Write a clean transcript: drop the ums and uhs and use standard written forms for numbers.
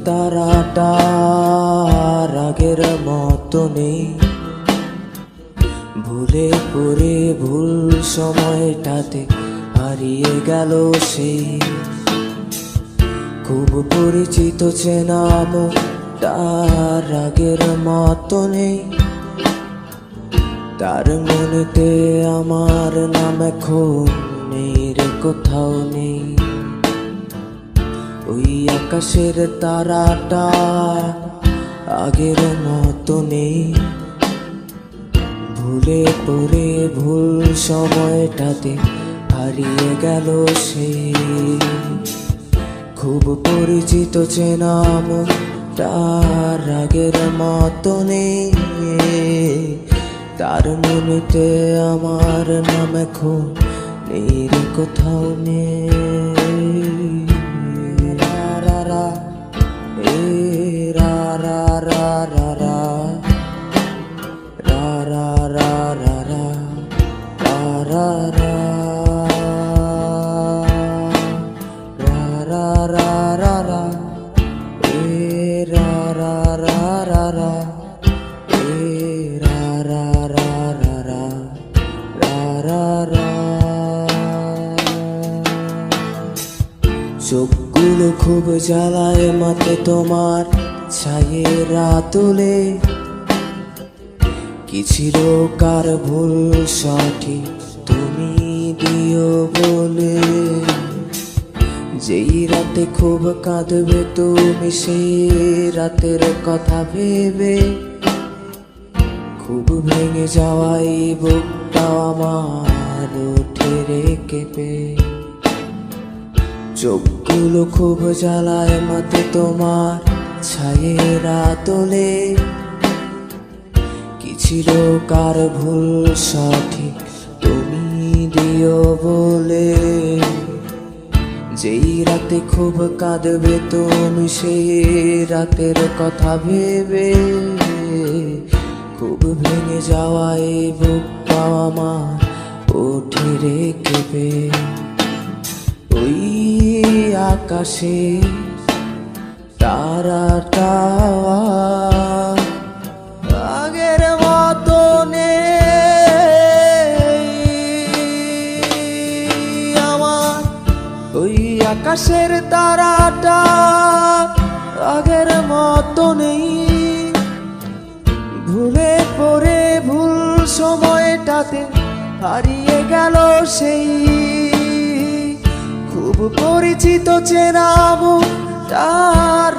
তারাটা আগের মতো নেই, ভুলে পড়ে ভুল সময়টাতে হারিয়ে গেল সেই খুব পরিচিত চেনা মুখটার আগের মতো নেই। তার মনেতে আমার নাম এখন নেই রে, কোথাও নেই। ওই আকাশের তারাটা আগের মতো নেই, ভুলে পড়ে ভুল সময়টাতে হারিয়ে গেল সে খুব পরিচিত চেনা মুখটার আগের মতো নেই। তার মনেতে আমার নাম এখন নেই রে, কোথাও নেই। রা রা এ রা রা রা রা রা রা রা রা রা রা রা রা রা রা রা রা এ রা রা রা রা রা এ রা রা রা রা রা রা রা। চোখগুলো খুব জ্বালায় মাতে তোমার ছায়েরা তোলে, কি ছিল কার ভুল সঠিক তুমি দিও বলে। যেই রাতে খুব কাঁদবে তুমি সেই রাতের কথা ভেবে, খুব ভেঙে যাওয়াই বুকটা আমার ওঠে রে কেঁপে। চোখগুলো খুব জ্বালায় মাতে তোমার ছায়েরা তোলে, কি ছিল কার ভুল সঠিক তুমি দিও বলে। যেই রাতে খুব কাঁদবে তুমি সেই রাতের কথা ভেবে, খুব ভেঙে যাওয়াই বুকটা আমার ওঠে রে কেঁপে। ওই আকাশে তারাটা আগের মতো নেই আমার। ওই আকাশের তারাটা আগের মতো নেই, ভুলে পড়ে ভুল সময়টাতে হারিয়ে গেল সেই খুব পরিচিত চেনা মুখটার